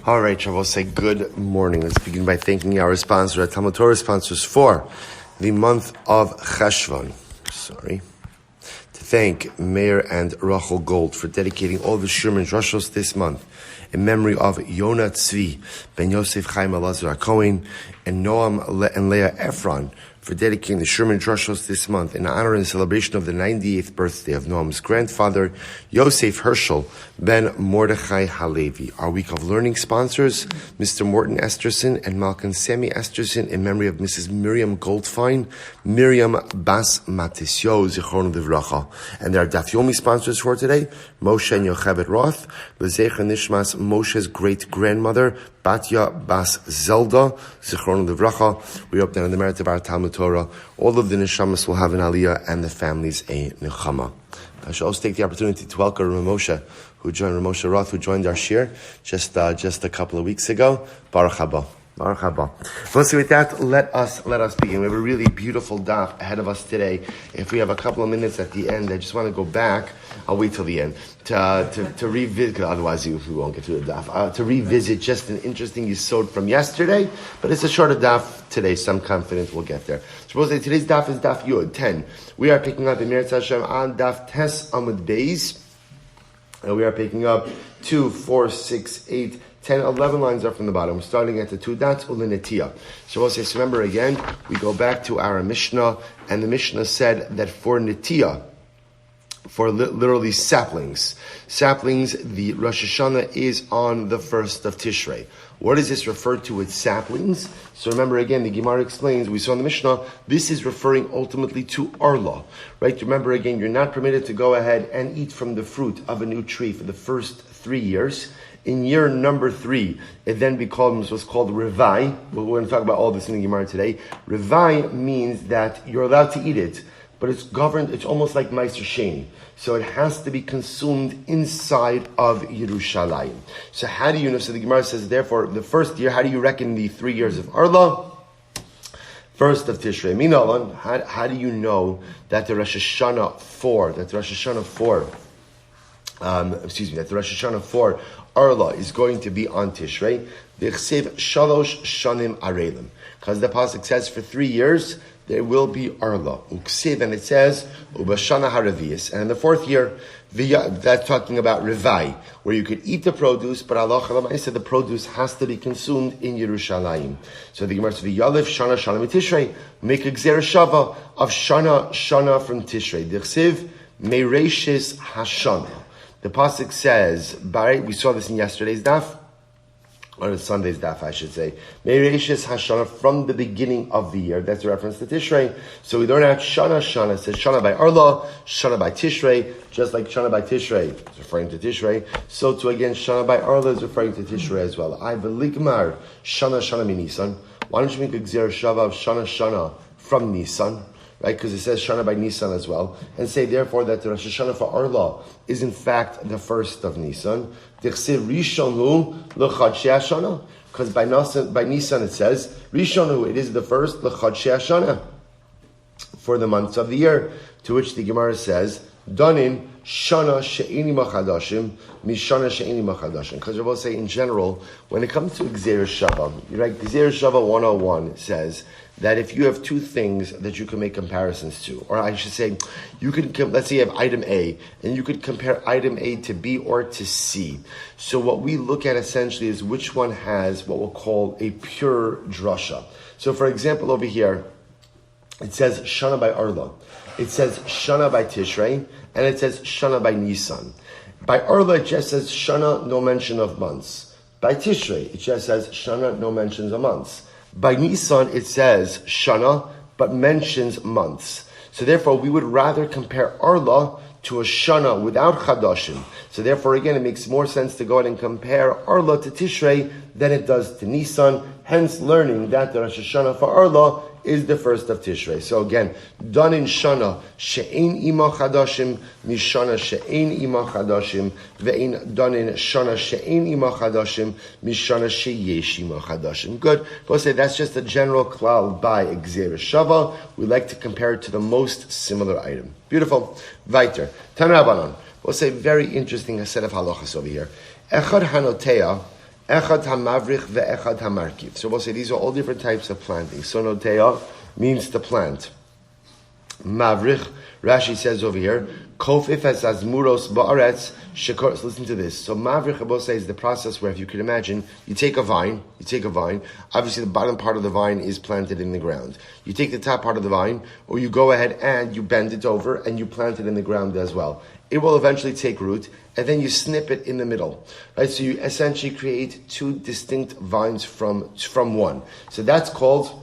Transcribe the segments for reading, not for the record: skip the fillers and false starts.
All right, Shavuot, say good morning. Let's begin by thanking our sponsor, our TALMUD TORAH sponsors for the month of Cheshvan. To thank Meir and Rachel Gold for dedicating all the Shirman Rosh this month in memory of Yonah Tzvi, Ben Yosef, Chaim, Elazar, HaKohen, and Noam Leah Efron for dedicating the Sherman Rosh this month in honor and celebration of the 98th birthday of Noam's grandfather, Yosef Hershel, Ben Mordechai Halevi. Our week of learning sponsors, Mr. Morton Esterson and Malka Samuel Esterson in memory of Mrs. Miriam Goldfein, Miriam Bas Matitiyahu, Zichron Livracha. And there are Daf Yomi sponsors for today, Moshe and Yocheved Roth, L'zecher Nishmas, Moshe's great-grandmother, Batya Bas Zelda, Zichron Livracha. We hope that on the merit of our TALMUD TORAH, all of the neshamas will have an aliyah and the families a nechama. I should also take the opportunity to welcome Ramosha, Ramosha Roth, who joined our shir just a couple of weeks ago. Baruch haba. Baruch haba. So with that, let us begin. We have a really beautiful daf ahead of us today. If we have a couple of minutes at the end, I just want to go back. I'll wait till the end to revisit, because otherwise we won't get through the daf. To revisit just an interesting yisod from yesterday, but it's a shorter daf today, so I'm confident we'll get there. Supposedly today's daf is daf Yud 10. We are picking up in Miriam Hashem on daf Tes Amud Beis, and we are picking up 2, 4, 6, 8, 10, 11 lines up from the bottom. We're starting at the 2 dots, Ulinetiyah. So remember again, we go back to our Mishnah, and the Mishnah said that for Netiyah, for literally saplings, the Rosh Hashana is on the 1st of Tishrei. What is this referred to with saplings? So remember again, the Gemara explains, we saw in the Mishnah, this is referring ultimately to Arla, right? Remember again, you're not permitted to go ahead and eat from the fruit of a new tree for the first 3 years. In year number 3, it then becomes what's called Revai. We're going to talk about all this in the Gemara today. Revai means that you're allowed to eat it, but it's governed, it's almost like Meiser Sheni. So it has to be consumed inside of Yerushalayim. So how do you know? So the Gemara says, therefore, the first year, how do you reckon the 3 years of Arla? 1st of Tishrei. Minalan, how do you know that the Rosh Hashanah for Arla is going to be on Tishrei? Because the pasuk says for 3 years there will be Arla. And it says Ubashana Haravias. And in the 4th year, that's talking about Revai, where you could eat the produce, but Allah said the produce has to be consumed in Yerushalayim. So the Gemara says, V'yalev Shana Shana Tishrei, make a Gzera Shava of Shana from Tishrei. D'chsiv Meireshis Hashana. The pasuk says, we saw this in yesterday's daf, or Sunday's daf, I should say. Meireshis Hashana, from the beginning of the year. That's a reference to Tishrei. So we learn out Shana. It says Shana by Arla, Shana by Tishrei, just like Shana by Tishrei is referring to Tishrei. So too again, Shana by Arla is referring to Tishrei as well. I veligmar Shana min Nisan. Why don't you make a Gzera Shava of Shana from Nisan? Right, because it says Shana by Nisan as well, and say therefore that the Rosh Hashanah for Arla is in fact the 1st of Nisan. Because by Nisan it says Rishonu, it is the 1st l'chadshei Hashana, for the months of the year. To which the Gemara says, Danin Shana she'eni machadashim mishana she'eni machadashim. Because we're both saying in general, when it comes to Gzera Shava, right? Gzera Shava 101 says that if you have 2 things that you can make comparisons to, or I should say, you could, let's say you have item A, and you could compare item A to B or to C. So what we look at essentially is which one has what we'll call a pure drasha. So for example, over here, it says Shana by Arla, it says Shana by Tishrei, and it says Shana by Nisan. By Arla, it just says Shana, no mention of months. By Tishrei, it just says Shana, no mentions of months. By Nisan, it says Shana, but mentions months. So therefore, we would rather compare Arla to a Shana without Chadashim. So therefore, again, it makes more sense to go ahead and compare Arla to Tishrei than it does to Nisan. Hence, learning that the Rosh Hashanah for Arla is the 1st of Tishrei. So again, done in Shana she'ein ima chadashim mishana she'ein ima chadashim ve'ein done in Shana she'ein ima chadashim mishana she'yesh ima chadashim. Good. We'll say that's just a general klal by Gzera Shava. We like to compare it to the most similar item. Beautiful. Weiter. Tana Rabbanan. We'll say very interesting set of halachas over here. Echad hanotea Echad hamavrich ve'echad hamarkiv. So we'll say these are all different types of planting. Sonotea means to plant. Mavrich, Rashi says over here, Kofif as azmuros ba'aretz shekor. Listen to this. So mavrich, I will say, is the process where, if you could imagine, you take a vine. Obviously, the bottom part of the vine is planted in the ground. You take the top part of the vine, or you go ahead and you bend it over and you plant it in the ground as well. It will eventually take root, and then you snip it in the middle, right? So you essentially create two distinct vines from one. So that's called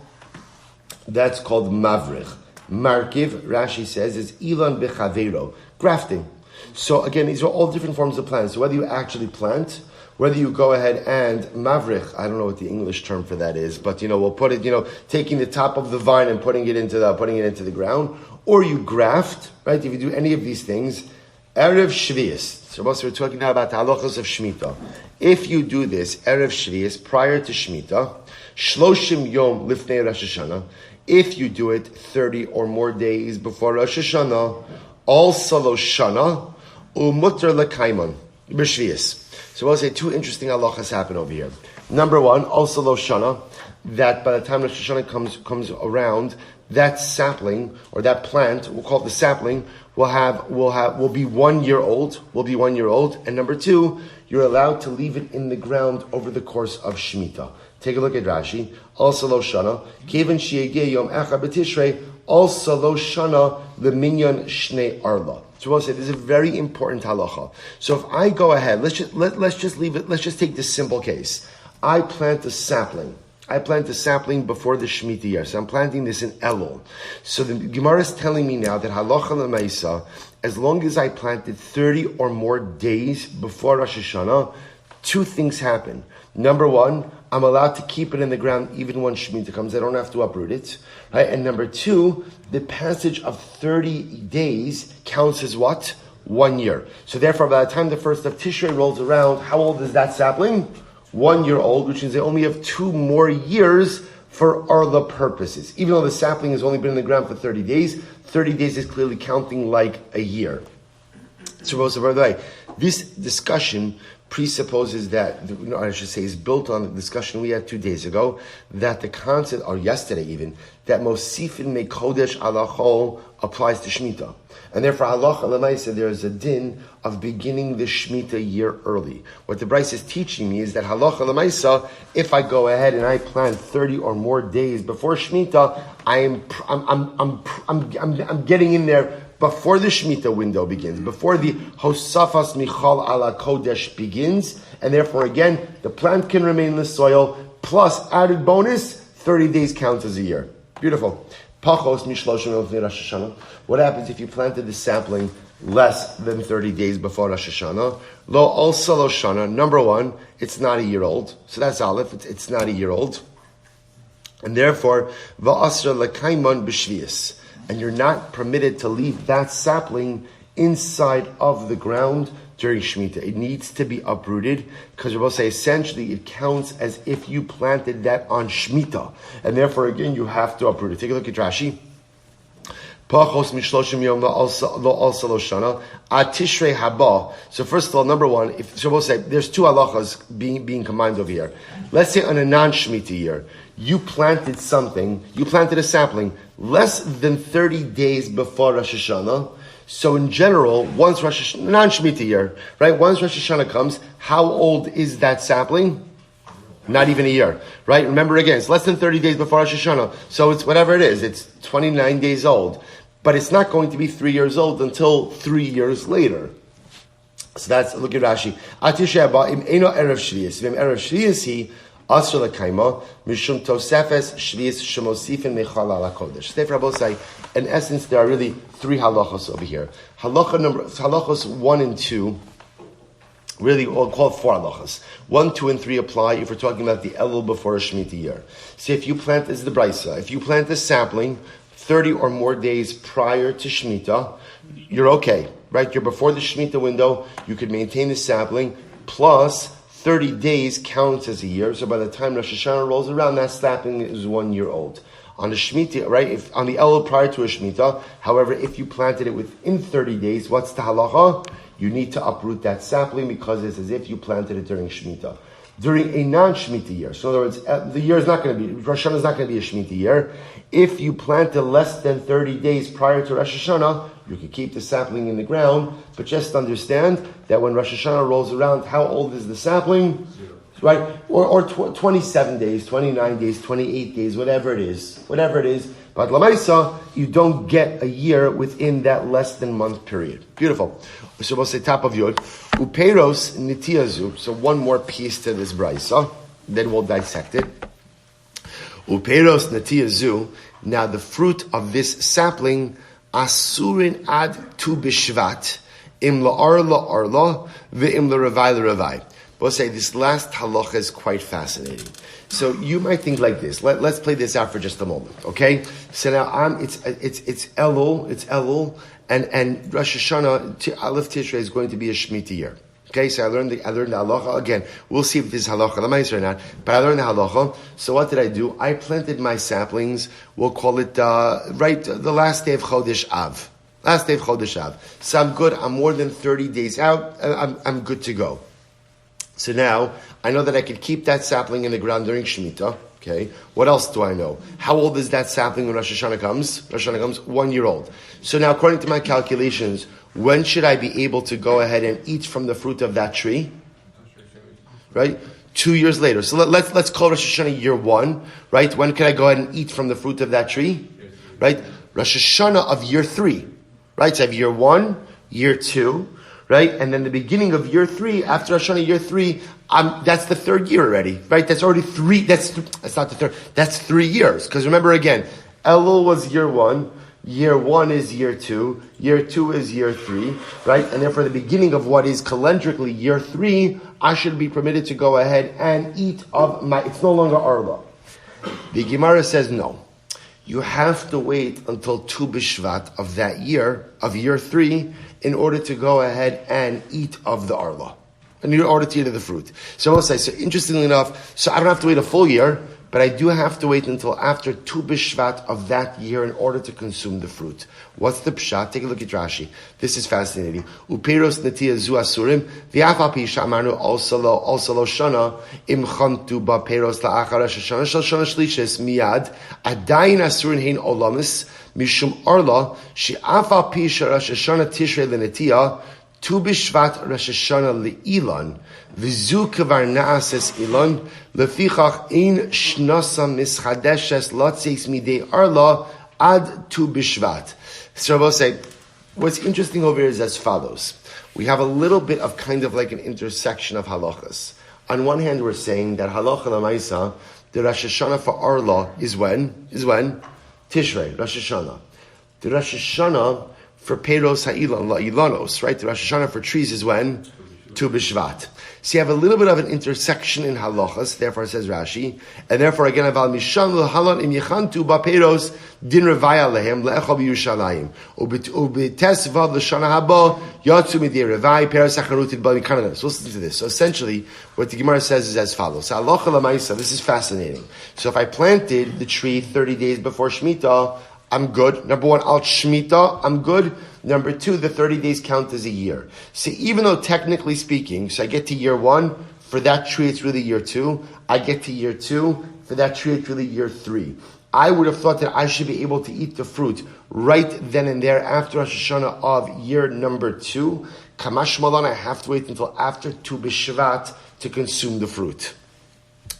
mavrich. Markiv, Rashi says, is ilan bechavero, grafting. So again, these are all different forms of plants. So whether you actually plant, whether you go ahead and mavrich, I don't know what the English term for that is, but we'll put it, taking the top of the vine and putting it into the ground, or you graft, right? If you do any of these things, erev shvius. So we're talking now about the halachos of Shemitah. If you do this erev shvius prior to Shemitah, shloshim yom lifnei Rosh Hashana. If you do it 30 or more days before Rosh Hashana, all Salosh Shana, umutter l'kaimon, b'shvius. So we'll say two interesting halachas happen over here. Number one, all Salosh Shana, that by the time Rosh Hashana comes around, that sapling, or that plant, we'll call it the sapling, will be 1 year old, and number two, you're allowed to leave it in the ground over the course of Shemitah. Take a look at Rashi. Also lo shana, kevin shiegei yom echad b'tishrei, also lo shana leminyan shnei arla. So we'll say this is a very important halacha. So if I go ahead, let's just leave it. Let's just take this simple case. I plant a sapling before the Shemitah year. So I'm planting this in Elul. So the Gemara is telling me now that halacha l'maisa, as long as I planted 30 or more days before Rosh Hashanah, two things happen. Number one, I'm allowed to keep it in the ground even when Shemitah comes. I don't have to uproot it. Right? And number two, the passage of 30 days counts as what? 1 year. So therefore, by the time the first of Tishrei rolls around, how old is that sapling? 1 year old, which means they only have 2 more years for Arla purposes. Even though the sapling has only been in the ground for 30 days, 30 days is clearly counting like a year. So by the way, this discussion presupposes that, I should say, is built on the discussion we had 2 days ago, that the concept, or yesterday even, that Mosifin me Kodesh ala Chol applies to Shemitah. And therefore, halacha l'maisa, there is a din of beginning the Shemitah year early. What the Bryce is teaching me is that halacha l'maisa, if I go ahead and I plant 30 or more days before Shemitah, I'm getting in there before the Shemitah window begins, before the Hosafas Michal ala Kodesh begins, and therefore again, the plant can remain in the soil, plus added bonus, 30 days counts as a year. Beautiful. Pachos mishloshim elfnei Rosh Hashanah. What happens if you planted the sapling less than 30 days before Rosh Hashanah? Lo also lo shana. Number one, it's not a year old. So that's Aleph. It's not a year old. And therefore, va'asra l'kaimon b'shvius. And you're not permitted to leave that sapling inside of the ground during Shemitah. It needs to be uprooted, because we will say essentially it counts as if you planted that on Shemitah. And therefore, again, you have to uproot it. Take a look at Rashi. Pachos mishloshim yom also lo shana atishrei haba. So first of all, number one, so we'll say there's two halachas being combined over here. Let's say on a non-Shemitah year, you planted a sapling less than 30 days before Rosh Hashanah. So in general, once Rosh Hashanah, non-Shemitah year, right? Once Rosh Hashanah comes, how old is that sapling? Not even a year, right? Remember again, it's less than 30 days before Rosh Hashanah. So it's whatever it is, it's 29 days old. But it's not going to be 3 years old until 3 years later. So that's, look at Rashi. Atisha haba im eno erev shvius. V'im erev shvius hi asr l'kaima mishum tosefes shvius shemosifin mechal ala kodesh. Therefore, I will say, in essence, there are really 3 halachos over here. Halachos 1 and 2, really, we'll call it 4 halachas. 1, 2, and 3 apply if we're talking about the Elul before a Shemitah year. So if you plant, this is the Brisa, if you plant a sapling 30 or more days prior to Shemitah, you're okay, right? You're before the Shemitah window, you could maintain the sapling, plus 30 days counts as a year, so by the time Rosh Hashanah rolls around, that sapling is 1 year old. On the Shemitah, right, if on the Elul prior to a Shemitah, however, if you planted it within 30 days, what's the halacha? You need to uproot that sapling because it's as if you planted it during Shemitah. during a non-Shemitah year. So in other words, the year is not going to be, Rosh Hashanah is not going to be a Shemitah year. If you planted less than 30 days prior to Rosh Hashanah, you can keep the sapling in the ground, but just understand that when Rosh Hashanah rolls around, how old is the sapling? 0. Right? Or 27 days, 29 days, 28 days, whatever it is. But Lamaisa, you don't get a year within that less than month period. Beautiful. So we'll say top of Yod. Upeiros Nitiyahu. So one more piece to this brisa, then we'll dissect it. Upeiros Nitiyahu. Now the fruit of this sapling, Asurin ad tu bishvat, im la'arla ve'im la'ravai. We'll say this last halacha is quite fascinating. So you might think like this. Let's play this out for just a moment, okay? So now it's Elul, and Rosh Hashanah Aleph Tishrei is going to be a Shemitah year. Okay, so I learned the halacha again. We'll see if this is halacha l'maisa or not. But I learned the halacha. So what did I do? I planted my saplings. We'll call it the last day of Chodesh Av. So I'm good. I'm more than 30 days out. I'm good to go. So now, I know that I could keep that sapling in the ground during Shemitah. Okay. What else do I know? How old is that sapling when Rosh Hashanah comes? Rosh Hashanah comes 1 year old. So now, according to my calculations, when should I be able to go ahead and eat from the fruit of that tree? Right? 2 years later. So let's call Rosh Hashanah year 1. Right? When can I go ahead and eat from the fruit of that tree? Right? Rosh Hashanah of year 3. Right? So I have year 1, year 2. Right? And then the beginning of year 3, after Rosh Hashanah year 3, that's the 3rd year already. Right? That's already 3, that's not the 3rd, that's 3 years. Because remember again, Elul was year 1, year 1 is year 2, year 2 is year 3, right? And therefore the beginning of what is calendrically year 3, I should be permitted to go ahead and eat of it's no longer Arla. The Gemara says no. You have to wait until Tu B'Shvat of that year, of year 3, in order to go ahead and eat of the Arla. In order to eat of the fruit. So I'll say, so interestingly enough, so I don't have to wait a full year, but I do have to wait until after Tu B'Shvat of that year in order to consume the fruit. What's the pshat? Take a look at Rashi. This is fascinating. Upeiros Nitiyahu asurim v'afal pi she'amarnu also lo shana im chantu ba'peiros la'achar Rosh Hashanah shel shana shlishes miyad adayin asurin hein olamis mishum arla she'afal pi she'Rosh Hashanah tishrei l'netiyah Tu B'Shvat Rosh Hashanah li'ilan v'zu kvar na'ases ilan lefichach ein shnasa mischadeshes latzeis midei arla ad Tu B'Shvat. So I will say, what's interesting over here is as follows. We have a little bit of kind of like an intersection of halachas. On one hand, we're saying that halacha l'maisa, the Rosh Hashanah for Arla is when? Tishrei, Rosh Hashanah. The Rosh Hashanah for Peiros Ha'ilan, La'ilanos, right? The Rosh Hashanah for trees is when? Tu B'Shvat. So you have a little bit of an intersection in halachas, therefore it says Rashi, and therefore again, aval misham l'halon im yechantu ba'peiros din revaya lehem le'echol b'Yushalayim u'b'tes vav l'shana haba yatsu midei revai peiros acharutid ba'mi kanada. So listen to this. So essentially, what the Gemara says is as follows. So halacha l'maisa, this is fascinating. So if I planted the tree 30 days before Shemitah, I'm good. Number 1, Al Shemitah, I'm good. Number 2, the 30 days count as a year. So even though technically speaking, so I get to year 1, for that tree it's really year 2. I get to year 2, for that tree it's really year 3. I would have thought that I should be able to eat the fruit right then and there after Rosh Hashanah of year number 2. Kamash Malan, I have to wait until after Tu B'Shvat to consume the fruit.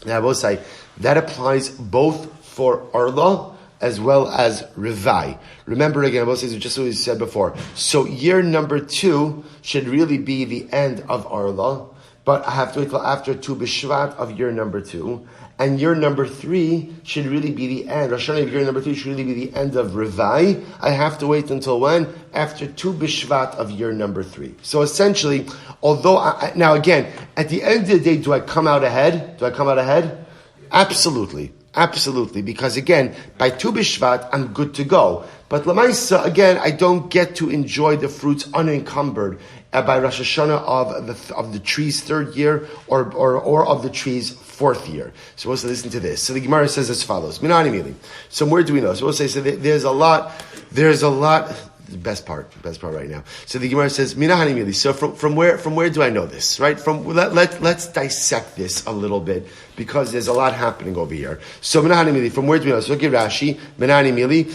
Now I will say, that applies both for Arla as well as Revai. Remember again, both says just what we said before. So year number 2 should really be the end of Arla, but I have to wait till after Tu B'Shvat of year number 2. And year number 3 should really be the end. Rosh Hashanah of year number 3 should really be the end of Revai. I have to wait until when? After Tu B'Shvat of year number 3. So essentially, although, now again, at the end of the day, do I come out ahead? Absolutely. Absolutely, because again, by Tu B'Shvat, I'm good to go. But L'maisa, again, I don't get to enjoy the fruits unencumbered by Rosh Hashanah of the tree's 3rd year or of the tree's 4th year. So we'll listen to this. So the Gemara says as follows. So where do we know? So we'll say, so there's a lot the best part right now. So the Gemara says, Minahani Mili. So from where do I know this? Right? Let's dissect this a little bit because there's a lot happening over here. So Minahani Mili, from where do we know? So look at Rashi, Minahani Mili.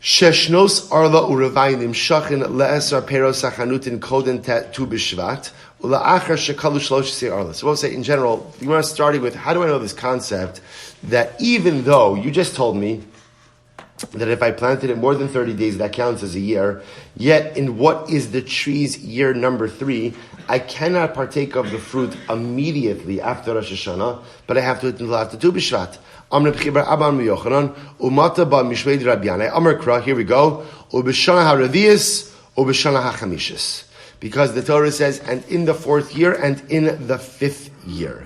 Sheshnos arla urevayim shachin le'esar peros sachanutin koden tu b'shvat ula'achar shekalu shlosh arla. So we'll say in general, the Gemara is starting with, how do I know this concept that even though you just told me that if I planted it more than 30 days, that counts as a year, yet in what is the tree's year number 3, I cannot partake of the fruit immediately after Rosh Hashana, but I have to wait until after Tu B'Shvat. Here we go. Because the Torah says, and in the 4th year and in the 5th year.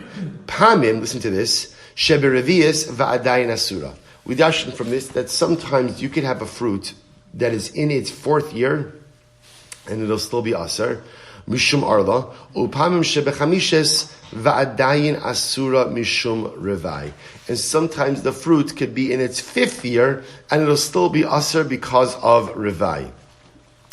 Pamim, listen to this, sheberevius va'adayin asura. We dash from this that sometimes you could have a fruit that is in its 4th year and it'll still be asur. Mishum arla, upamim shebechamishes va'adayin asura mishum revai. And sometimes the fruit could be in its 5th year and it'll still be asur because of revai.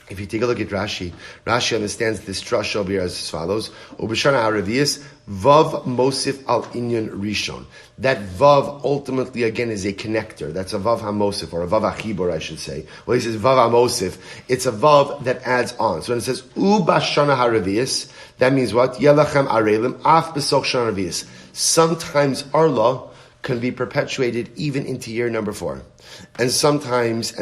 If you take a look at Rashi, Rashi understands this drush over here as follows: Ubeshana haravius vav mosif al inyan rishon. That vav ultimately again is a connector. That's a vav hamosif or a vav achibor, I should say. Well, he says vav hamosif. It's a vav that adds on. So when it says ubashana haravius, that means what? Yelachem arelim af besoch shana haravius. Sometimes arla can be perpetuated even into year number 4. And sometimes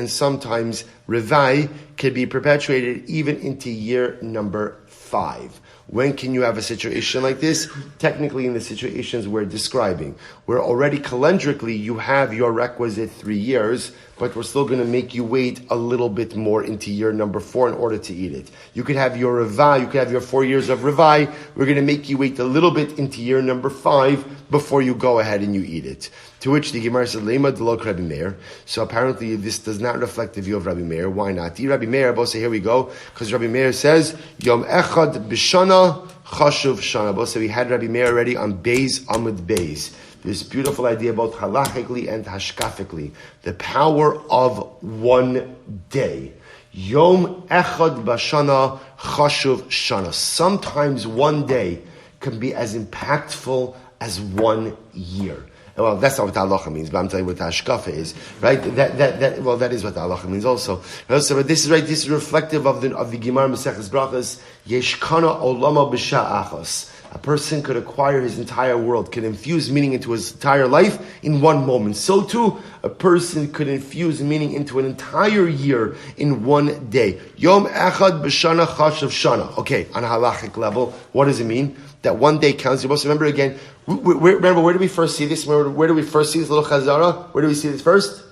Revai can be perpetuated even into year number 5. When can you have a situation like this? Technically in the situations we're describing, where already calendrically you have your requisite 3 years, but we're still going to make you wait a little bit more into year number 4 in order to eat it. You could have your Revai, you could have your 4 years of Revai, we're going to make you wait a little bit into year number 5 before you go ahead and you eat it. To which the Gemara says, Lema delok Rabbi Meir. So apparently this does not reflect the view of Rabbi Meir. Why not? The Rabbi Meir, both say, here we go, because Rabbi Meir says, Yom Echad B'Shana Chashuv Shana. Both say we had Rabbi Meir already on Beis Amud Beis. This beautiful idea both halachically and hashkafically. The power of one day. Yom Echad B'Shana Chashuv Shana. Sometimes one day can be as impactful as 1 year. Well, that's not what the halacha means, but I'm telling you what the hashkafa is, right? That is what the halacha means also. But this is right. This is reflective of the Gemara Maseches Brachos. Yeshkana olama b'sha'achos. A person could acquire his entire world, could infuse meaning into his entire life in one moment. So too, a person could infuse meaning into an entire year in 1 day. Yom echad b'shana chashav shana. Okay, on a halachic level, what does it mean? That 1 day counts. You must remember again. Remember, where do we first see this? Where do we first see this little chazara? Where do we see this first?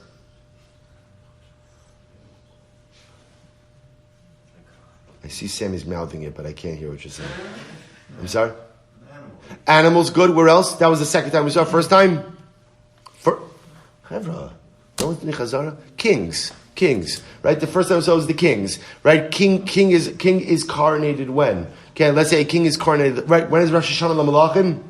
I see Sammy's mouthing it, but I can't hear what you're saying. I'm sorry? Animals, good. Where else? That was the second time we saw it. First time? Kings. Right? The first time we saw it was the kings. Right? King is coronated when? Okay, let's say a king is coronated. Right? When is Rosh Hashana L'Malachim?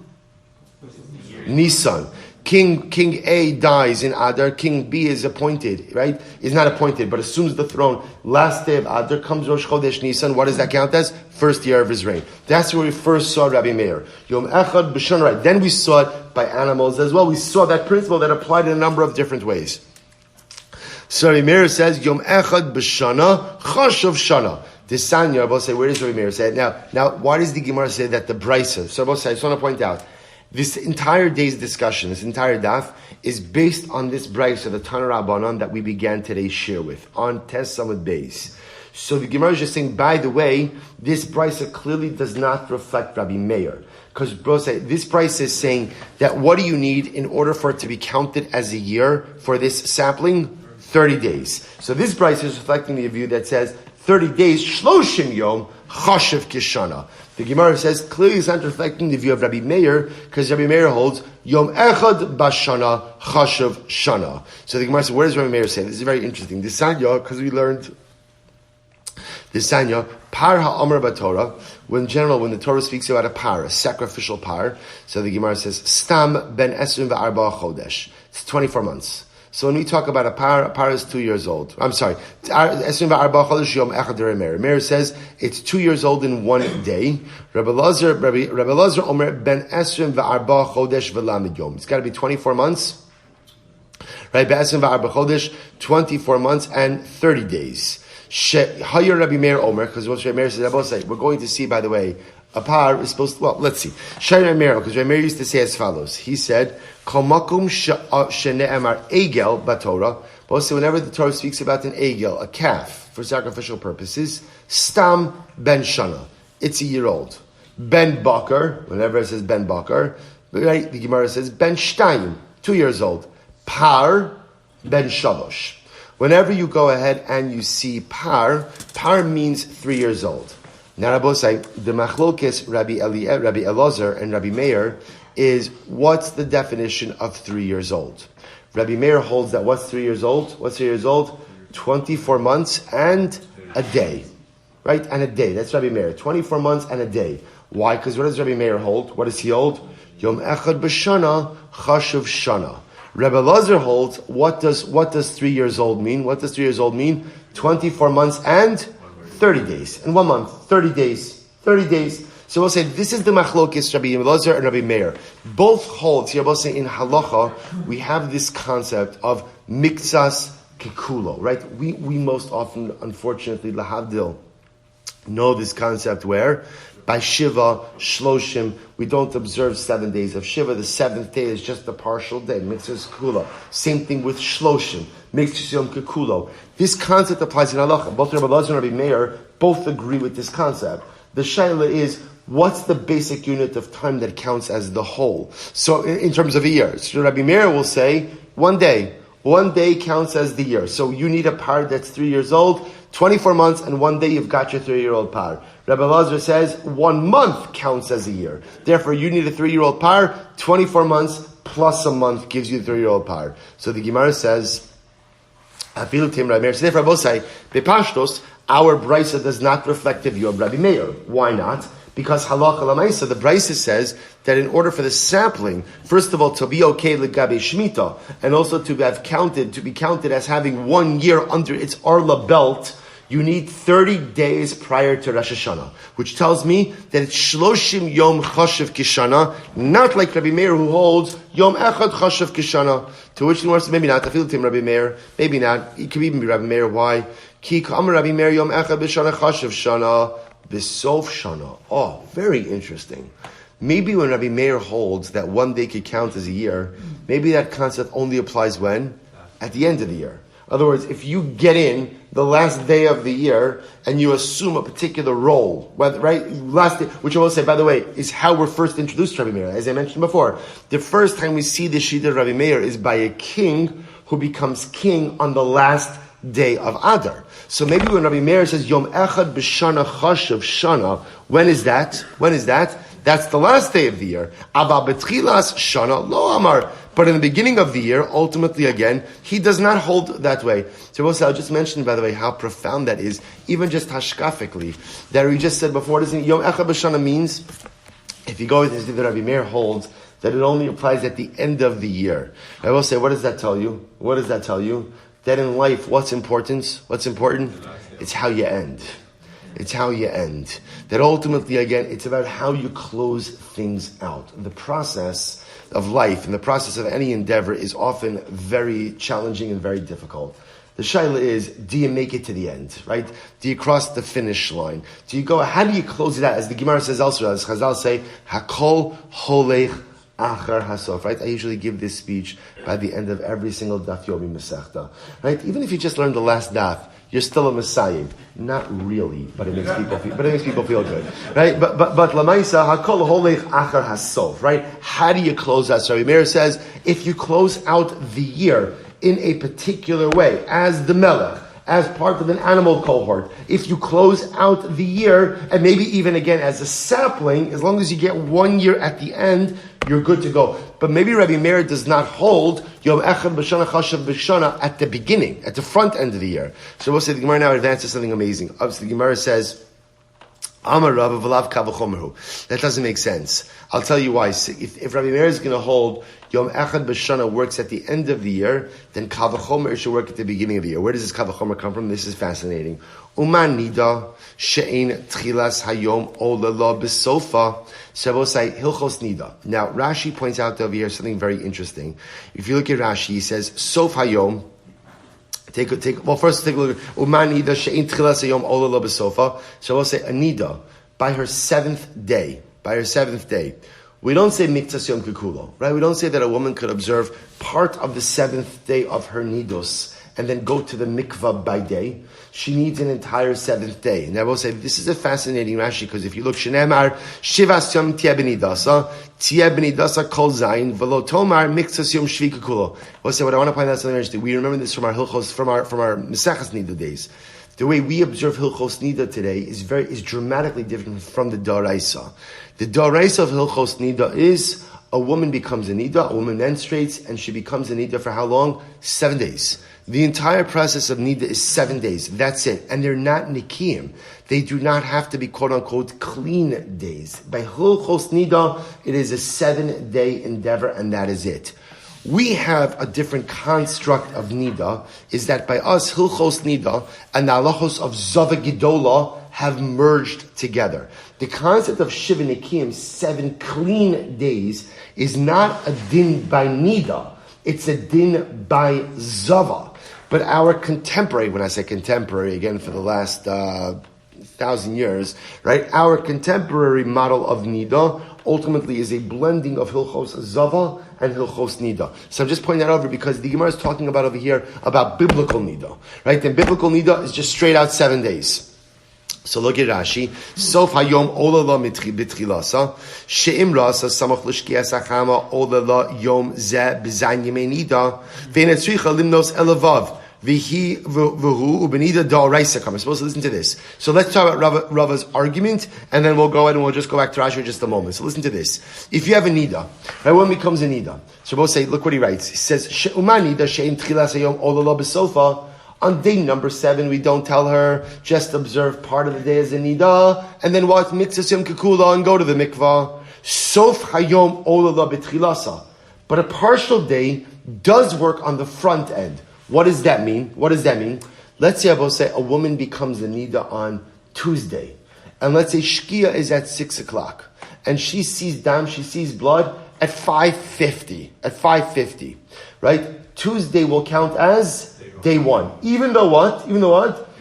Nisan. King A dies in Adar. King B is appointed, right? Is not appointed, but assumes the throne. Last day of Adar comes Rosh Chodesh Nisan. What does that count as? 1st year of his reign. That's where we first saw Rabbi Meir. Yom Echad B'Shana. Right. Then we saw it by animals as well. We saw that principle that applied in a number of different ways. So Rabbi Meir says, Yom Echad B'Shana Chashav Shana. This Sanya, I both say, where does Rabbi Meir say it? Now, why does the Gemara say that the Brisa? So I both say, I just want to point out, this entire day's discussion, this entire daf, is based on this Brisa, the Tana Rabbanan, that we began today's shir with, on Tes Samud Beis. So the Gemara is just saying, by the way, this Brisa clearly does not reflect Rabbi Meir. Because this Brisa is saying that what do you need in order for it to be counted as a year for this sapling? 30 days. So this Brisa is reflecting the view that says, 30 days, Shloshim Yom, Chashav Kishana. The Gemara says, clearly it's not reflecting the view of Rabbi Meir, because Rabbi Meir holds, Yom Echad Bashana, Chashav Shana. So the Gemara says, where does Rabbi Meir say? This is very interesting. This Sanya, because we learned, this Sanya, Par HaOmer BaTorah, when the Torah speaks about a par, a sacrificial par, so the Gemara says, Stam ben Esrim v'arba chodesh. It's 24 months. So when we talk about a par is 2 years old. I'm sorry. Meir says it's 2 years old in 1 day. Rabbi Elazar Omer ben Esrim v'arba chodesh v'lamed yom. It's got to be 24 months. Right? 24 months and 30 days. Rabbi Meir Omer, because what Rabbi Meir says, we're going to see, by the way, a par is supposed to, well, let's see. Rabbi Meir, because Rabbi Meir used to say as follows. He said, Kol makom shene'emar egel b'Torah. Also, whenever the Torah speaks about an egel, a calf, for sacrificial purposes, stam ben shana. It's a year old. Ben bakar, whenever it says ben bakar, right, the Gemara says ben shtayim, 2 years old. Par ben shalosh. Whenever you go ahead and you see par means 3 years old. Now, Rabbosai, the machlokes Rabbi Elazar and Rabbi Meir is what's the definition of 3 years old? Rabbi Meir holds that what's 3 years old? What's 3 years old? 24 months and a day. Right? And a day. That's Rabbi Meir. 24 months and a day. Why? Because what does Rabbi Meir hold? What does he hold? Yom echad b'shana chashuv shana. Rabbi Elazar holds, what does 3 years old mean? What does 3 years old mean? 24 months and 30 days. In 1 month, 30 days. 30 days. So we'll say, this is the machlokes, Rabbi Elazar and Rabbi Meir. Both hold, so we'll say in halacha, we have this concept of miktsas kekulo, right? We most often, unfortunately, lahavdil, know this concept where? By Shiva, Shloshim, we don't observe 7 days of Shiva. The seventh day is just a partial day. Mitzvah Kula. Same thing with Shloshim. Mitzvah Kekulo. This concept applies in halacha. Both Rabbi Elazar and Rabbi Meir both agree with this concept. The shaila is, what's the basic unit of time that counts as the whole? So in terms of a year. So Rabbi Meir will say, 1 day. 1 day counts as the year. So you need a par that's 3 years old. 24 months and 1 day you've got your 3-year-old par. Rabbi Elazar says 1 month counts as a year. Therefore, you need a 3-year-old par. 24 months plus a month gives you the 3-year-old par. So the Gemara says, our Brisa does not reflect the view of Rabbi Meir. Why not? Because halacha l'maisa, the Brisa says that in order for the sampling, first of all, to be okay l'gabe shmita, and also to be counted as having 1 year under its arla belt, you need 30 days prior to Rosh Hashana, which tells me that it's shloshim yom chashav kishana, not like Rabbi Meir who holds yom echad chashav kishana. To which the Gemara says, maybe not. I feel to him, Rabbi Meir, maybe not. It could even be Rabbi Meir. Why? Ki kam Rabbi Meir yom echad b'shana chashav shana b'sof shana. Oh, very interesting. Maybe when Rabbi Meir holds that 1 day could count as a year, maybe that concept only applies when? At the end of the year. In other words, if you get in the last day of the year and you assume a particular role, right? Last day, which I will say, by the way, is how we're first introduced to Rabbi Meir. As I mentioned before, the first time we see the Shita of Rabbi Meir is by a king who becomes king on the last day of Adar. So maybe when Rabbi Meir says Yom Echad B'Shana Chashav Shana, when is that? That's the last day of the year. Abba B'Tchilas Shana Lo Amar. But in the beginning of the year, ultimately again, he does not hold that way. So I'll just mention, by the way, how profound that is, even just hashkafically, that we just said before, doesn't Yom Echad B'Shana means, if you go with this, the Rabbi Meir holds, that it only applies at the end of the year. I will say, what does that tell you? That in life, what's important? It's how you end. That ultimately, again, it's about how you close things out. The process of life and the process of any endeavor is often very challenging and very difficult. The shaila is, do you make it to the end, right? Do you cross the finish line? How do you close it out? As the Gemara says elsewhere, as Chazal say, Hakol holech achar hasof, right? I usually give this speech by the end of every single daf Yomi Masechta, right? Even if you just learned the last daf, you're still a Messiah. Not really, but it makes people feel good, right? But lamaisa hakol holech achar hasof, right? How do you close out? So Meir says, if you close out the year in a particular way, as the melech, as part of an animal cohort, if you close out the year, and maybe even again as a sapling, as long as you get 1 year at the end, you're good to go. But maybe Rabbi Meir does not hold Yom Echad B'Shana Chashav B'Shana at the beginning, at the front end of the year. So we'll say the Gemara now advances something amazing. Obviously the Gemara says, Amar Rav V'lav Kavachomeru. That doesn't make sense. I'll tell you why. If Rabbi Meir is going to hold Yom Echad B'Shana works at the end of the year, then Kal V'chomer should work at the beginning of the year. Where does this Kal V'chomer come from? This is fascinating. Uman Nida She'ein Tchilas Hayom Olala B'Sofa Shavosai Hilchos Nida. Now Rashi points out over here something very interesting. If you look at Rashi, he says Sof Hayom. First take a look at Uman Nida She'ein Tchilas Hayom Olala B'Sofa Shavosai Anida by her seventh day. We don't say miktas yom kikulo, right? We don't say that a woman could observe part of the seventh day of her nidos and then go to the mikvah by day. She needs an entire seventh day. And I will say, this is a fascinating Rashi, because if you look, Shenemar, Shivas Yom Tieh Benidasa Kol Zayin, Velo Tomar, Miktas Yom Shvi Kikulo. We'll say, what I want to point out something interesting. We remember this from our Hilchos, from our Mesechas Nida days. The way we observe Hilchos Nida today is dramatically different from the Doraisa. The Doraisa of Hilchos Nida is a woman becomes a Nida, a woman menstruates, and she becomes a Nida for how long? 7 days. The entire process of Nida is 7 days. That's it. And they're not Nikiyim. They do not have to be quote unquote clean days. By Hilchos Nida, it is a 7-day endeavor, and that is it. We have a different construct of Nida, is that by us, Hilchos Nida and the halachos of Zava Gedola have merged together. The concept of Shiva Nikiyim, 7 clean days, is not a din by Nida, it's a din by Zava. But our contemporary, when I say contemporary, again for the last 1,000 years, right? Our contemporary model of Nida ultimately is a blending of Hilchos Zava and Hilchos Nida. So I'm just pointing that over because the Gemara is talking about over here about biblical Nida, right? And biblical Nida is just straight out 7 days. So look at Rashi. Sof hayom olala mitchilasa she'im rasa samach l'shkias achama olala yom ze b'zayin yemei nida ve'netzricha limnos elavav v'hi v'hu u'benida da'oraisa kam. We're supposed to listen to this. So let's talk about Rava's argument, and then we'll go ahead and we'll just go back to Rashi in just a moment. So listen to this. If you have a nida, right, when becomes a nida, so we'll say, look what he writes. He says, she'uma nida she'im tchilas hayom olala b'sofa. On day number 7, we don't tell her, just observe part of the day as a nida, and then what? Mitzvah yom kikula, and go to the mikvah. Sof hayom olala b'tchilasa. But a partial day does work on the front end. What does that mean? Let's say, I will say, a woman becomes a nida on Tuesday. And let's say Shkia is at 6 o'clock. And she sees dam, she sees blood at 5:50. Right? Tuesday will count as day 1. Even though what?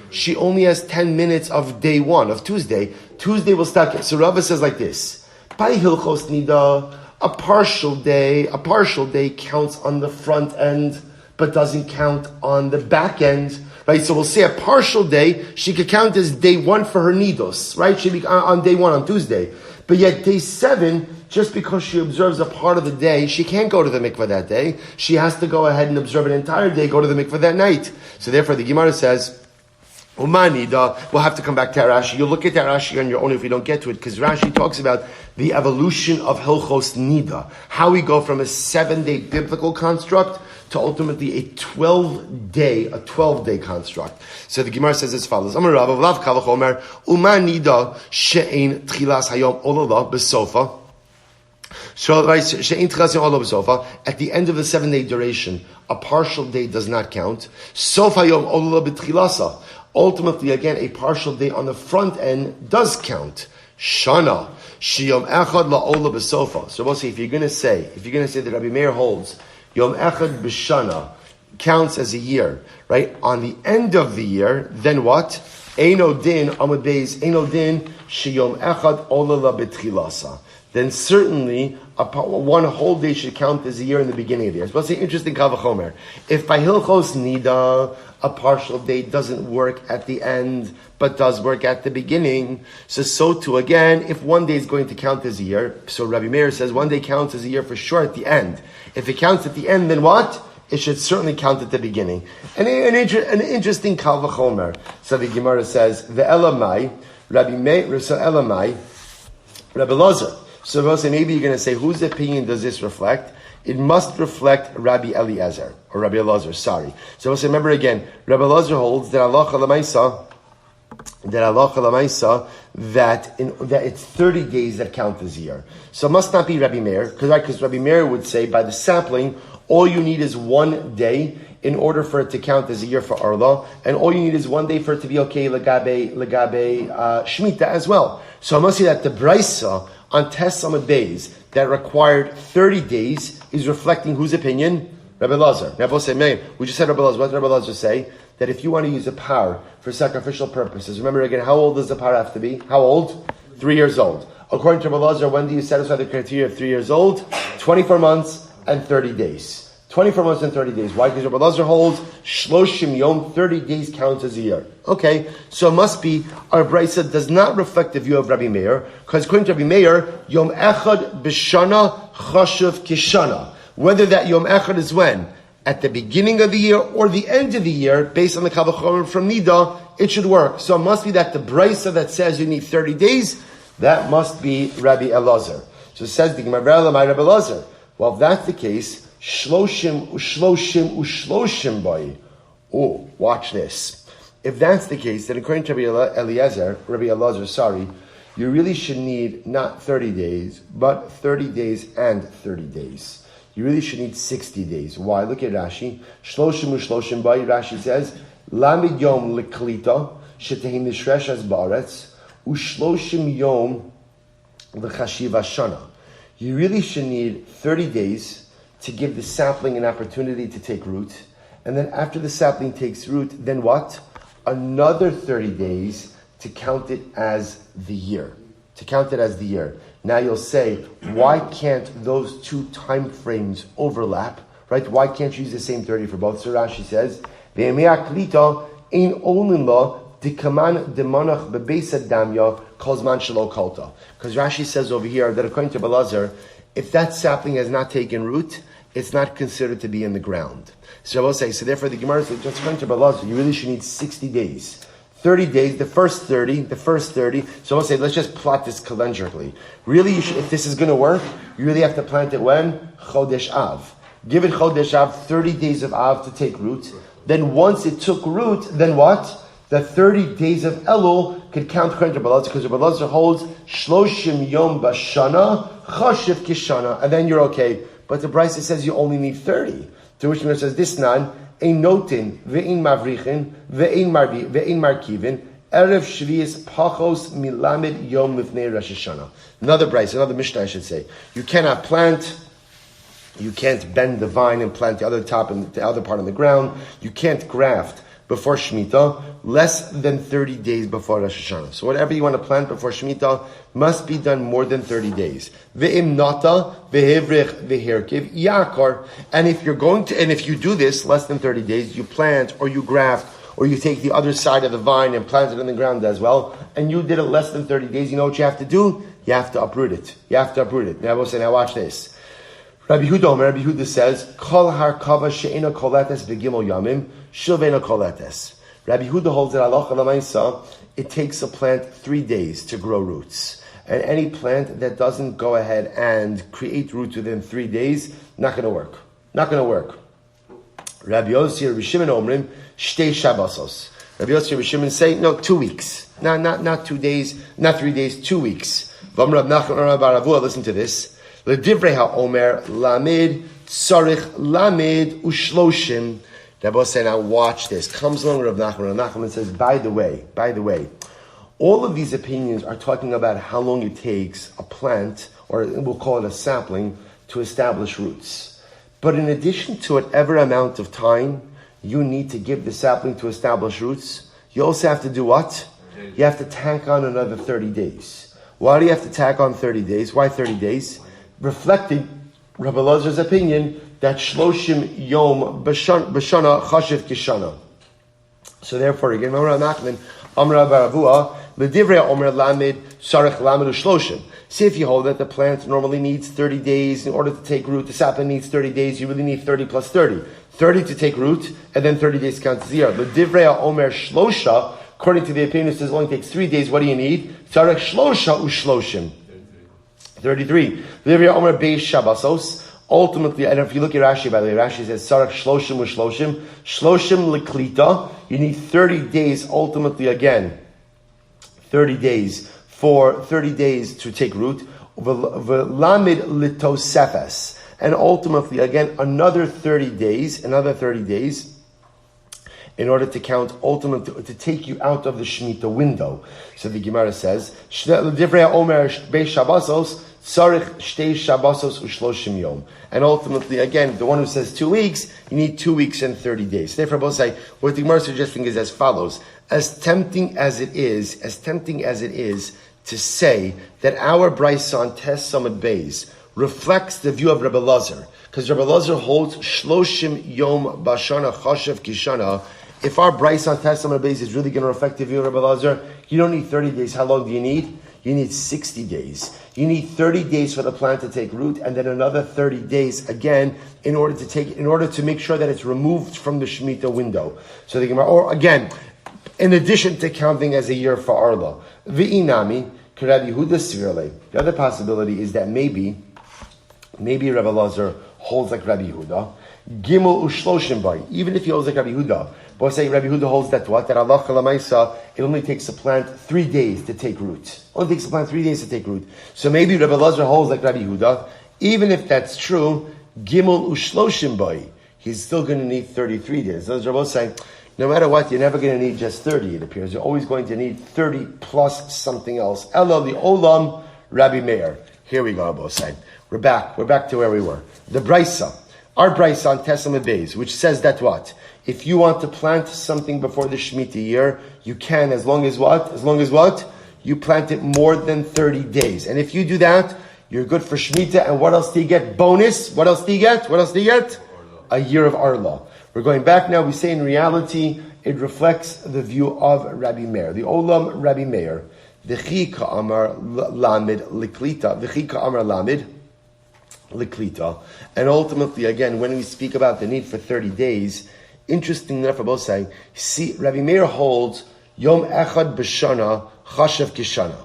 She only has 10 minutes of day 1, of Tuesday. Tuesday will start. So Rava says like this. By Hilchos Nida, a partial day counts on the front end, but doesn't count on the back end. Right? So we'll say a partial day, she could count as day 1 for her nidos. Right? She'd be on day 1 on Tuesday. But yet day 7, just because she observes a part of the day, she can't go to the mikvah that day. She has to go ahead and observe an entire day, go to the mikvah that night. So therefore the Gemara says, Umanida, we'll have to come back to Rashi. You'll look at that Rashi on your own if we don't get to it, because Rashi talks about the evolution of Hilchos Nida. How we go from a 7-day biblical construct to ultimately a 12-day construct. So the Gemara says as follows: Amar Rav Lav Kavachomer Umanida she'ein tchilas hayom olala b'sofa. At the end of the 7-day duration, a partial day does not count. Sof hayom olala b'tchilasa. Ultimately, again, a partial day on the front end does count. Shana shiyom echad la'ola b'sofa. So we'll say if you're going to say that Rabbi Meir holds Yom Echad B'Shana counts as a year, right? On the end of the year, then what? Eino din, Amud Beis, Eino din, Sheyom Echad Olala B'Tchilasa. Then certainly, one whole day should count as a year in the beginning of the year. So let's say interesting Kavachomer. If by Hilchos Nida, a partial day doesn't work at the end, but does work at the beginning, so too again, if one day is going to count as a year, so Rabbi Meir says one day counts as a year for sure at the end. If it counts at the end, then what? It should certainly count at the beginning. An interesting Kal V'chomer. So the Gemara says, the Elamai, Rabbi Meir, so Elamai, Rabbi Elazar. So we'll say, maybe you're going to say, whose opinion does this reflect? It must reflect Rabbi Eliezer, or Rabbi Elazar, sorry. So we'll say, remember again, Rabbi Elazar holds that Allah Lamaisa, that halacha l'maisa that it's 30 days that count as a year. So it must not be Rabbi Meir, because Rabbi Meir would say by the sapling, all you need is 1 day in order for it to count as a year for Arla, and all you need is 1 day for it to be okay legabe Shemitah as well. So I must say that the Brisa on Tes Amud Beis that required 30 days is reflecting whose opinion? Rabbi Elazar. Now, say, Meir, we just said Rabbi Elazar. What did Rabbi Elazar say? That if you want to use a par for sacrificial purposes, remember again, how old does the par have to be? How old? 3 years old. According to Rabbi Elazar, when do you satisfy the criteria of 3 years old? 24 months and 30 days. 24 months and 30 days. Why? Because Rabbi Elazar holds Shloshim Yom, 30 days counts as a year. Okay, so it must be, our Brisa does not reflect the view of Rabbi Meir, because according to Rabbi Meir, Yom Echad B'Shana Chashuv Kishana. Whether that Yom Echad is when? At the beginning of the year or the end of the year, based on the Kal V'chomer from Nida, it should work. So it must be that the Brisa that says you need 30 days, that must be Rabbi Elazar. So it says, the Gemara, my Rabbi Elazar. Well, if that's the case, Shloshim bai. Oh, watch this. If that's the case, then according to Rabbi Elazar, you really should need not 30 days, but 30 days and 30 days. You really should need 60 days. Why? Look at Rashi. Shloshim bai. Rashi says, Lamid yom leklita shetehin nishresh as baaretz ushloshim yom lechashiv hashana. You really should need 30 days to give the sapling an opportunity to take root. And then after the sapling takes root, then what? Another 30 days to count it as the year. Now you'll say, why can't those two time frames overlap? Right? Why can't you use the same 30 for both? So Rashi says, because Rashi says over here that according to Elazar, if that sapling has not taken root, it's not considered to be in the ground. So I will say, so therefore the Gemara says, just according to Elazar, you really should need 60 days. 30 days, the first 30. So I will say, let's just plot this calendarically. Really, if this is going to work, you really have to plant it when? Chodesh Av. Give it Chodesh Av, 30 days of Av to take root. Then once it took root, then what? The 30 days of Elul could count according to Elazar, because Elazar holds Shloshim Yom Bashana, Chashiv Kishana, and then you're okay. But the Brisa says you only need 30. To which one says, this nan, ein notin, ve'in mavrichin, ve'in markivin, erev shvius pachos milamid yom lifnei Rosh Hashanah. Another Brisa, another Mishnah I should say. You cannot plant, you can't bend the vine and plant the other top and the other part on the ground. You can't graft before Shemitah, less than 30 days before Rosh Hashanah. So whatever you want to plant before Shemitah must be done more than 30 days. Ve'im nata, ve'hevrich, ve'herkiv, yakar. And if you do this less than 30 days, you plant or you graft or you take the other side of the vine and plant it in the ground as well, and you did it less than 30 days, you know what you have to do? You have to uproot it. Now I will say, now watch this. Rabbi Yehuda says, Kol har kava she'ena koletes begimel yamim, shilvena koletes. Rabbi Yehuda holds that halacha l'maisa, it takes a plant 3 days to grow roots. And any plant that doesn't go ahead and create roots within 3 days, not going to work. Rabbi Yosef Hershel Shimon omrim, shtei shabbosos. Rabbi Yosef Hershel Shimon say, no, 2 weeks. Not 2 days, not 3 days, 2 weeks. V'amrav Nachman Rabbi Ravua, listen to this. L'divrei ha'omer lamid tzarich lamid ushloshim. Rabbi say, now watch this. Comes along Rav Nachman. Rav Nachman says, by the way, all of these opinions are talking about how long it takes a plant, or we'll call it a sapling, to establish roots. But in addition to whatever amount of time you need to give the sapling to establish roots, you also have to do what? You have to tack on another 30 days. Why do you have to tack on 30 days? Why 30 days? Reflecting Rabbi Elazar's opinion that Shloshim Yom B'Shana Chashiv Kishana. So therefore, again, Amar Nachman, Amar Baravua, L'divrei Omer Lamed Sarich Lamed Ushloshim. See, if you hold that the plant normally needs 30 days in order to take root, the sapling needs 30 days, you really need 30 plus 30. 30 to take root, and then 30 days count as zero. L'divrei Omer Shlosha, according to the opinion, it says it only takes 3 days. What do you need? Sarich Shlosha Ushloshim. 33. L'divrei Omer Beis Shabbosos. Ultimately, and if you look at Rashi, by the way, Rashi says, Sarach Shloshim Ushloshim, Shloshim Leklita, you need 30 days ultimately again 30 days to take root. V'lamid litosefes. And ultimately, again, another 30 days, in order to count, ultimately, to take you out of the Shemitah window. So the Gemara says, and ultimately, again, the one who says 2 weeks, you need 2 weeks and 30 days. Therefore, both say, what the Gemara is suggesting is as follows. As tempting as it is to say that our Brisa on Tes Samad Beis reflects the view of Rabbi Elazar, because Rabbi Elazar holds Shloshim Yom Bashana Chashav Kishana. If our Brisa on Tes Samad Beis is really going to reflect the view of Rabbi Elazar, you don't need 30 days. How long do you need? You need 60 days. You need 30 days for the plant to take root, and then another 30 days again in order to make sure that it's removed from the Shemitah window. So the Gemara, or again, in addition to counting as a year for Arla, V'inami Rabbi Yehuda Svirle. The other possibility is that maybe Rabbi Elazar holds like Rabbi Yehuda. Gimel ushloshim bay. Even if he holds like Rabbi Yehuda, but say Rabbi Yehuda holds that what? That Allah Kalamaisa, it only takes a plant 3 days to take root. Only takes a plant 3 days to take root. So maybe Rabbi Elazar holds like Rabbi Yehuda. Even if that's true, Gimel ushloshim bay, he's still going to need 33 days. Those Rabbi say, no matter what, you're never going to need just 30, it appears. You're always going to need 30 plus something else. Elo the Olam Rabbi Meir. Here we go, both sides. We're back to where we were. The Brisa. Our Brisa on Tes Samad Beis, which says that what? If you want to plant something before the Shemitah year, you can, as long as what? You plant it more than 30 days. And if you do that, you're good for Shemitah. And what else do you get? Bonus. What else do you get? A year of Arla. We're going back now. We say in reality, it reflects the view of Rabbi Meir. The Olam Rabbi Meir. V'chi ka'amar lamid liklita. And ultimately, again, when we speak about the need for 30 days, interesting enough, both say, see, Rabbi Meir holds Yom Echad B'Shana Chashav Kishana.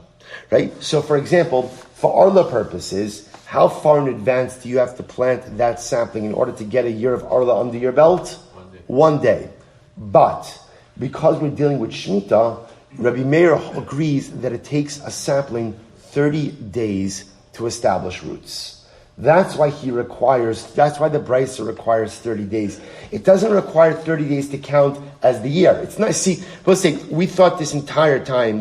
Right? So, for example, for Arla purposes, how far in advance do you have to plant that sapling in order to get a year of Arla under your belt? 1 day. But, because we're dealing with Shemitah, Rabbi Meir agrees that it takes a sapling 30 days to establish roots. That's why the Brisa requires 30 days. It doesn't require 30 days to count as the year. It's not, see, let's say, we thought this entire time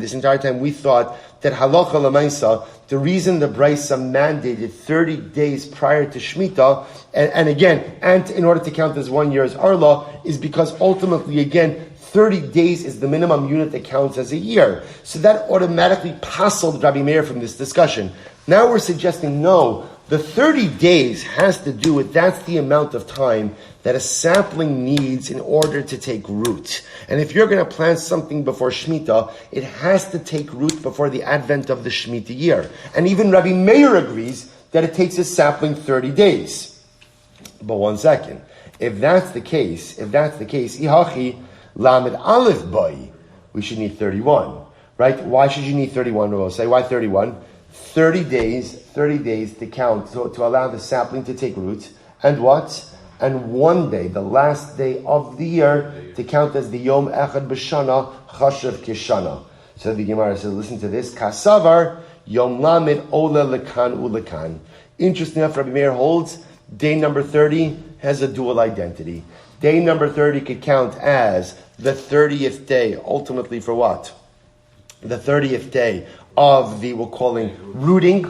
we thought that halacha l'maisa, the reason the Brisa mandated 30 days prior to Shemitah, and in order to count as 1 year's Arla, is because ultimately, again, 30 days is the minimum unit that counts as a year. So that automatically puzzled Rabbi Meir from this discussion. Now we're suggesting, no, the 30 days has to do with, that's the amount of time that a sapling needs in order to take root. And if you're going to plant something before Shemitah, it has to take root before the advent of the Shemitah year. And even Rabbi Meir agrees that it takes a sapling 30 days. But 1 second. If that's the case, Ihachi Lamed Aleph Bai, we should need 31. Right? Why should you need 31? We'll say, why 31? 30 days to count, to allow the sapling to take root. And what? And 1 day, the last day of the year, to count as the Yom Echad B'Shana Chashav Kishana. So the Gemara says, listen to this. Kasavar Yom Lamed Ola Lekan Ulekan. Interesting enough, Rabbi Meir holds, day number 30 has a dual identity. Day number 30 could count as the 30th day, ultimately for what? The 30th day of the, we'll call it rooting,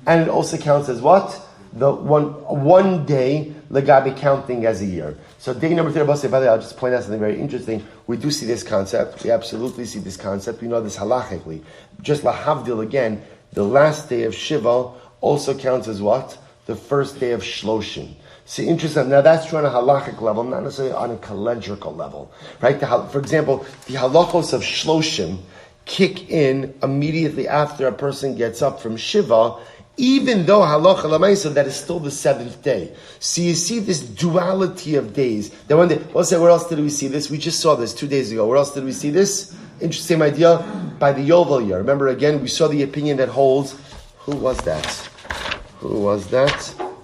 and it also counts as what? The one day, legabe counting as a year. So day number 30, by the way, I'll just point out something very interesting. We do see this concept. We absolutely see this concept. We know this halachically. Just lahavdil again, the last day of Shiva also counts as what? The first day of Shloshim. See, interesting. Now that's true on a halachic level, not necessarily on a calendrical level, right? For example, the halachos of Shloshim kick in immediately after a person gets up from Shiva, even though halacha l'maisa, that is still the 7th day. So you see this duality of days. That one day, let's say, where else did we see this? We just saw this 2 days ago. Where else did we see this? Interesting idea. By the Yovel year. Remember again, we saw the opinion that holds. Who was that?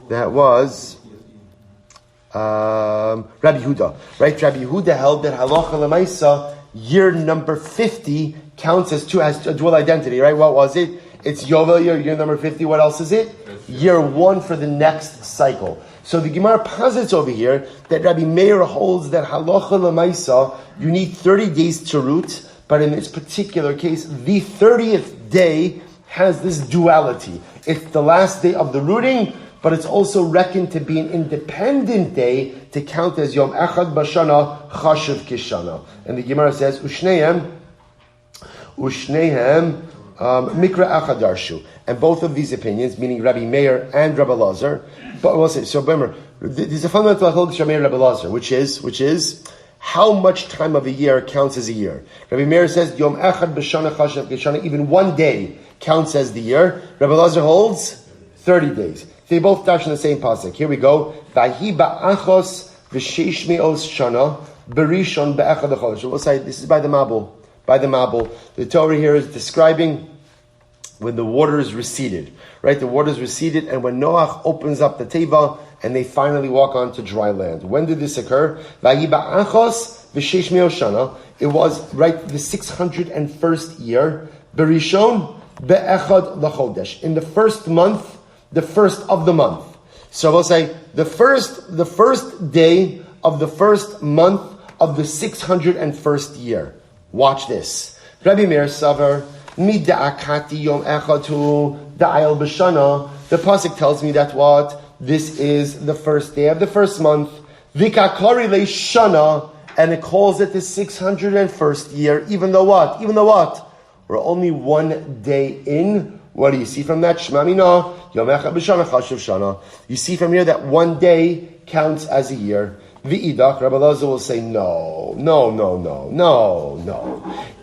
That was Rabbi Yehuda. Right? Rabbi Yehuda held that halacha l'maisa, year number 50 counts as a dual identity, right? What was it? It's Yovel year number 50. What else is it? Year 1 for the next cycle. So the Gemara posits over here that Rabbi Meir holds that halacha l'maisa, you need 30 days to root, but in this particular case, the 30th day has this duality. It's the last day of the rooting, but it's also reckoned to be an independent day to count as Yom Echad Bashana Chashav Kishana. And the Gemara says, Ushnehem Mikra Echad Darshu. And both of these opinions, meaning Rabbi Meir and Rabbi Elazar, but we'll say, so remember, there's a fundamental halakha Rabbi Meir and Rabbi Elazar, which is how much time of a year counts as a year. Rabbi Meir says Yom Echad B'Shana Chashav Kishana, even one day counts as the year. Rabbi Elazar holds 30 days. They both touch on the same pasuk. Here we go. Vahi ba'achos v'sheish me'os shana berishon be'echad l'chodesh. We'll say this is by the Mabul. By the Mabul, the Torah here is describing when the waters receded, right? The waters receded, and when Noach opens up the teva, and they finally walk onto dry land. When did this occur? Vahi ba'achos v'sheish me'os shana. It was right the 601st year. Berishon be'echad l'chodesh. In the first month. The first of the month. So we'll say the first day of the first month of the 601st year. Watch this. Rabbi Meir Savar mida'akati yom echatu da'ayel b'shana. The pasuk tells me that what? This is the first day of the first month. Vikakari le'shana, and it calls it the 601st year. Even though what? We're only one day in. What do you see from that? Shmamina, Yom Echad B'Shana Chashav Shana. You see from here that one day counts as a year. V'idach, Rabbi Elazar will say, no.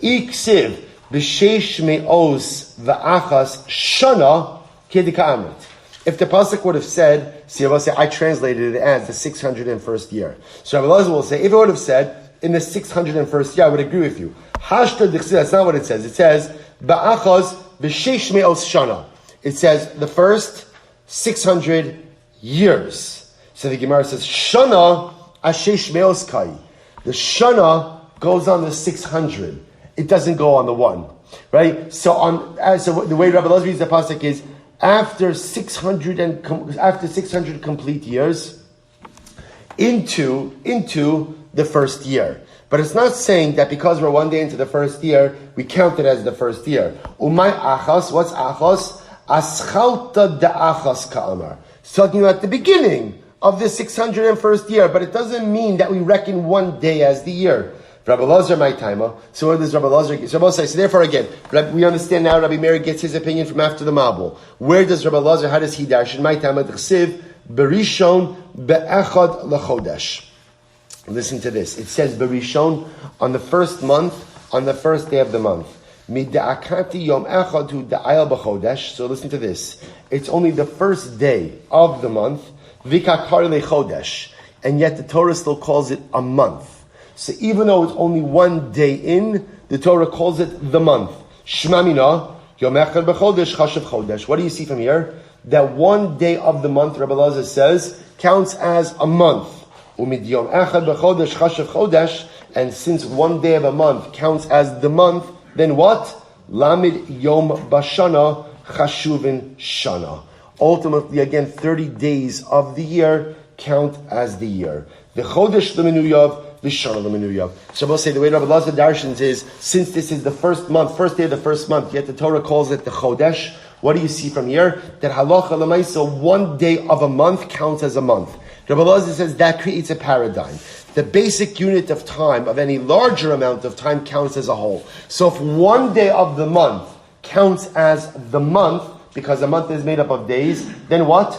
Iksiv b'sheish me'os v'achas shana kedika amrit. If the pasuk would have said, see, I will say, I translated it as the 601st year. So Rabbi Elazar will say, if it would have said, in the 601st year, I would agree with you. Hashta d'chsiv, that's not what it says. It says, ba'achas b'sheish me'os shana. It says the first 600 years. So the Gemara says, shana ashesh me'os kai. The shana goes on the 600. It doesn't go on the 1. Right? So the way Rabbi Elazar reads the pasuk is, after 600 complete years, into the first year. But it's not saying that because we're one day into the first year, we count it as the first year. Umay achas, what's achas? Aschalta de achas ka'amar. It's talking about the beginning of the 601st year, but it doesn't mean that we reckon one day as the year. Rabbi Elazar, my timer. So where does Rabbi Elazar get? So therefore again, we understand now Rabbi Meir gets his opinion from after the Mabul. Where does Rabbi Elazar, how does he dash? In my timer, d'chsiv, berishon be'echad l'chodesh. Listen to this. It says Berishon on the first month, on the first day of the month. Mida'akati yom echad da'ayel b'chodesh. So listen to this. It's only the first day of the month. Vikakar lechodesh. And yet the Torah still calls it a month. So even though it's only one day in, the Torah calls it the month. Shmamina yom echad b'chodesh chashav chodesh. What do you see from here? That one day of the month, Rabbi Elazar says, counts as a month. And since one day of a month counts as the month, then what? Lamid Yom Bashana Chashuvin Shana. Ultimately, again, 30 days of the year count as the year. The Chodesh L'Menuyav, the Shana L'Menuyav. So we'll say the way Rabbi Elazar darshans is, since this is the first day of the first month, yet the Torah calls it the Chodesh. What do you see from here? That halacha l'maisa, one day of a month counts as a month. Rabbi Elazar says that creates a paradigm. The basic unit of time of any larger amount of time counts as a whole. So if one day of the month counts as the month, because a month is made up of days, then what?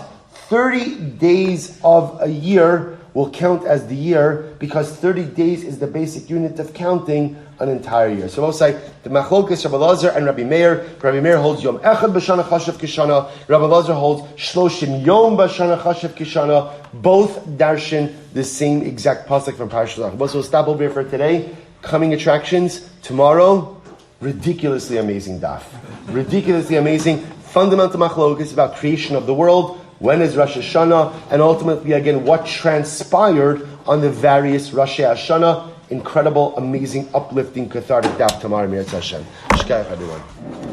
30 days of a year will count as the year, because 30 days is the basic unit of counting an entire year. So we'll say the Machlokes Rabbi Elazar and Rabbi Meir. Rabbi Meir holds Yom Echad B'Shana Chashav Kishana. Rabbi Elazar holds Shloshim Yom B'Shana Chashav Kishana. Both darshan the same exact pasuk from Parashat Lach. So we'll stop over here for today. Coming attractions tomorrow. Ridiculously amazing daf. Ridiculously amazing fundamental Machlokes about creation of the world. When is Rosh Hashana? And ultimately, again, what transpired on the various Rosh Hashana incredible, amazing, uplifting, cathartic daf tomorrow. Shkayach, everyone.